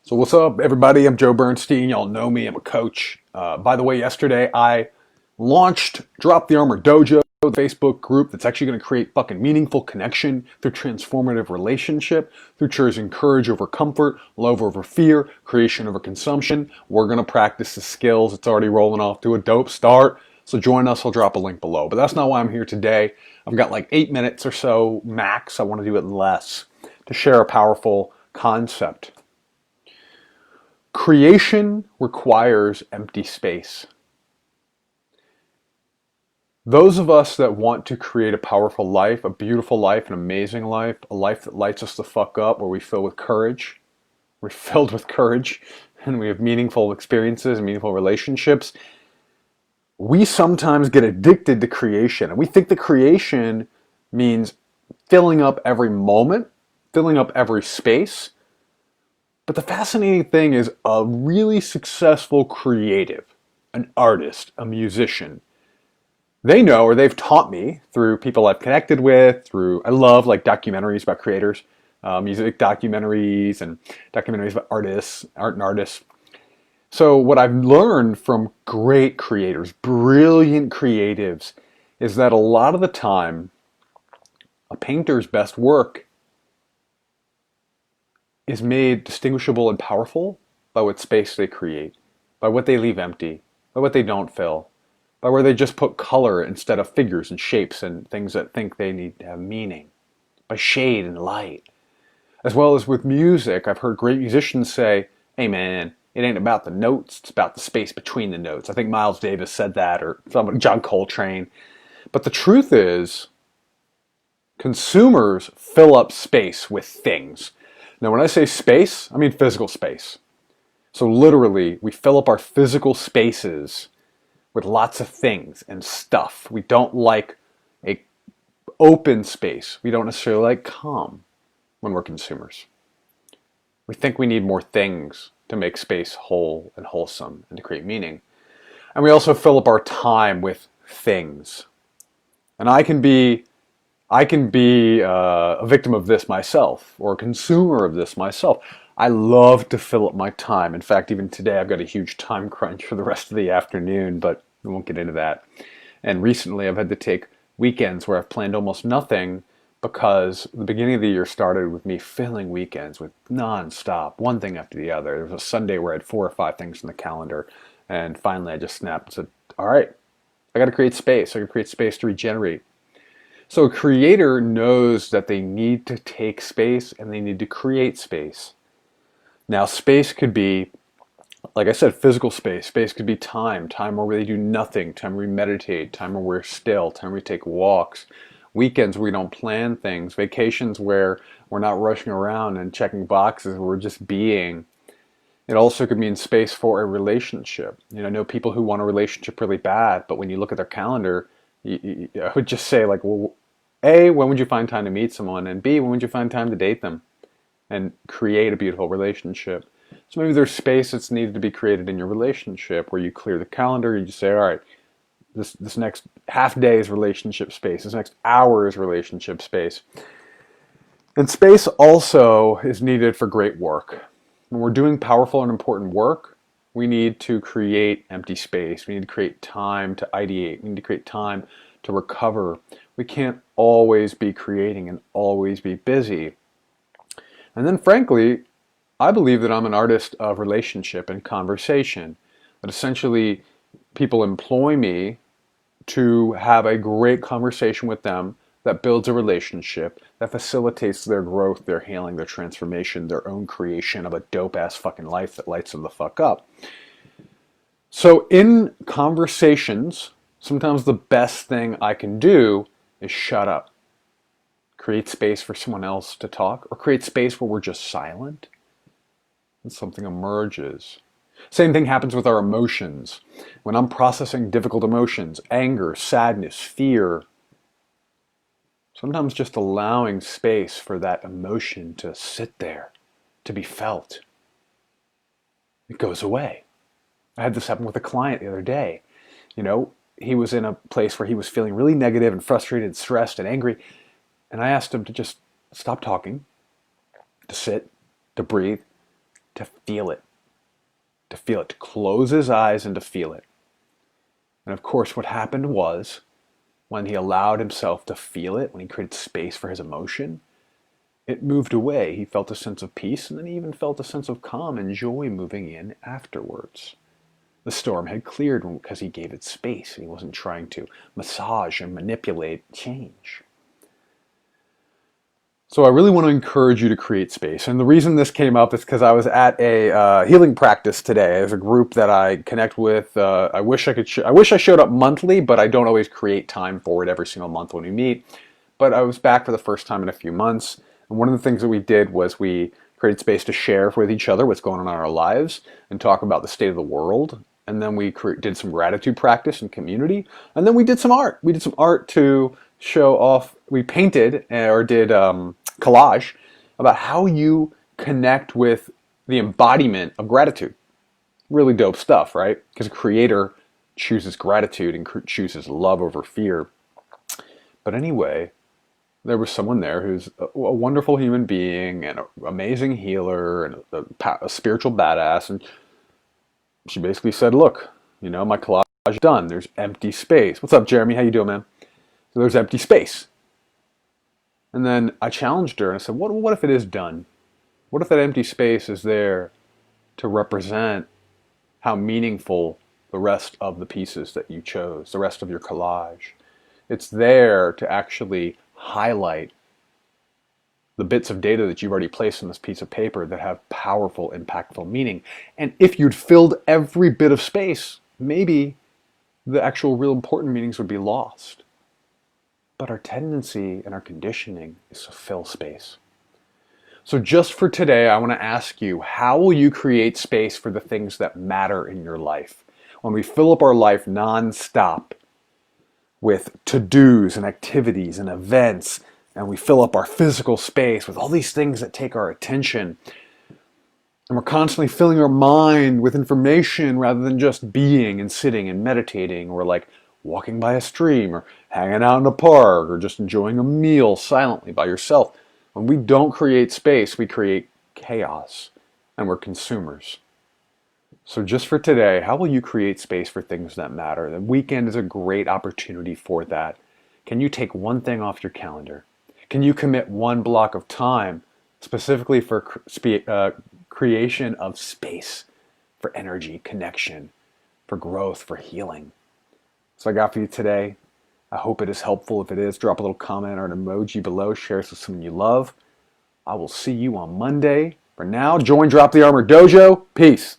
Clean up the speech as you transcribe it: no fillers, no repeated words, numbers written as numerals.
So what's up, everybody? I'm Joe Bernstein. Y'all know me. I'm a coach. By the way, yesterday I launched Drop the Armor Dojo, the Facebook group that's actually going to create fucking meaningful connection through transformative relationship, through choosing courage over comfort, love over fear, creation over consumption. We're going to practice the skills. It's already rolling off to a dope start. So join us. I'll drop a link below. But that's not why I'm here today. I've got like 8 minutes or so max. I want to do it less to share a powerful concept. Creation requires empty space. Those of us that want to create a powerful life, a beautiful life, an amazing life, a life that lights us the fuck up, where we fill with courage, we're filled with courage, and we have meaningful experiences and meaningful relationships, we sometimes get addicted to creation. And we think that creation means filling up every moment, filling up every space. But the fascinating thing is a really successful creative, an artist, a musician, they know, or they've taught me through people I've connected with, I love like documentaries about creators, music documentaries and documentaries about artists, art and artists. So what I've learned from great creators, brilliant creatives, is that a lot of the time, a painter's best work is made distinguishable and powerful by what space they create, by what they leave empty, by what they don't fill, by where they just put color instead of figures and shapes and things that think they need to have meaning, by shade and light. As well as with music, I've heard great musicians say, hey man, it ain't about the notes, it's about the space between the notes. I think Miles Davis said that, or somebody, John Coltrane. But the truth is, consumers fill up space with things. Now, when I say space, I mean physical space. So literally, we fill up our physical spaces with lots of things and stuff. We don't like a open space. We don't necessarily like calm when we're consumers. We think we need more things to make space whole and wholesome and to create meaning. And we also fill up our time with things. And I can be a victim of this myself, or a consumer of this myself. I love to fill up my time. In fact, even today I've got a huge time crunch for the rest of the afternoon, but we won't get into that. And recently I've had to take weekends where I've planned almost nothing because the beginning of the year started with me filling weekends with non-stop, one thing after the other. There was a Sunday where I had 4 or 5 things in the calendar, and finally I just snapped and said, all right, I got to create space. I got to create space to regenerate. So a creator knows that they need to take space and they need to create space. Now, space could be, like I said, physical space. Space could be time where they do nothing, time where we meditate, time where we're still, time where we take walks, weekends where we don't plan things, vacations where we're not rushing around and checking boxes, we're just being. It also could mean space for a relationship. You know, I know people who want a relationship really bad, but when you look at their calendar, I would just say like, well, A, when would you find time to meet someone? And B, when would you find time to date them and create a beautiful relationship? So maybe there's space that's needed to be created in your relationship where you clear the calendar, you just say, all right, this next half day is relationship space, this next hour is relationship space. And space also is needed for great work. When we're doing powerful and important work, we need to create empty space. We need to create time to ideate. We need to create time to recover. We can't always be creating and always be busy. And then frankly, I believe that I'm an artist of relationship and conversation. That essentially people employ me to have a great conversation with them that builds a relationship, that facilitates their growth, their healing, their transformation, their own creation of a dope-ass fucking life that lights them the fuck up. So in conversations, sometimes the best thing I can do is shut up. Create space for someone else to talk, or create space where we're just silent and something emerges. Same thing happens with our emotions. When I'm processing difficult emotions, anger, sadness, fear, sometimes just allowing space for that emotion to sit there, to be felt, it goes away. I had this happen with a client the other day. You know, he was in a place where he was feeling really negative and frustrated, stressed and angry. And I asked him to just stop talking, to sit, to breathe, to feel it, to close his eyes and to feel it. And of course, what happened was when he allowed himself to feel it, when he created space for his emotion, it moved away. He felt a sense of peace, and then he even felt a sense of calm and joy moving in afterwards. The storm had cleared because he gave it space. He wasn't trying to massage and manipulate change. So I really want to encourage you to create space. And the reason this came up is because I was at a healing practice today. There's a group that I connect with. I wish I showed up monthly, but I don't always create time for it every single month when we meet. But I was back for the first time in a few months. And one of the things that we did was we created space to share with each other what's going on in our lives and talk about the state of the world. And then we did some gratitude practice and community. And then we did some art. We did some art to show off. We painted or did collage about how you connect with the embodiment of gratitude. Really dope stuff, right? Because a creator chooses gratitude and chooses love over fear. But anyway, there was someone there who's a wonderful human being and an amazing healer and a spiritual badass. And she basically said, look, my collage is done. There's empty space. What's up, Jeremy? How you doing, man? So there's empty space. And then I challenged her and I said, what if it is done? What if that empty space is there to represent how meaningful the rest of the pieces that you chose, the rest of your collage? It's there to actually highlight the bits of data that you've already placed on this piece of paper that have powerful, impactful meaning. And if you'd filled every bit of space, maybe the actual real important meanings would be lost. But our tendency and our conditioning is to fill space. So just for today, I want to ask you, how will you create space for the things that matter in your life? When we fill up our life nonstop with to-dos and activities and events, and we fill up our physical space with all these things that take our attention, and we're constantly filling our mind with information rather than just being and sitting and meditating, or like walking by a stream or hanging out in a park or just enjoying a meal silently by yourself. When we don't create space, we create chaos, and we're consumers. So just for today, how will you create space for things that matter? The weekend is a great opportunity for that. Can you take one thing off your calendar? Can you commit one block of time specifically for creation of space, for energy, connection, for growth, for healing? So I got for you today. I hope it is helpful. If it is, drop a little comment or an emoji below. Share this with someone you love. I will see you on Monday. For now, join Drop the Armor Dojo. Peace.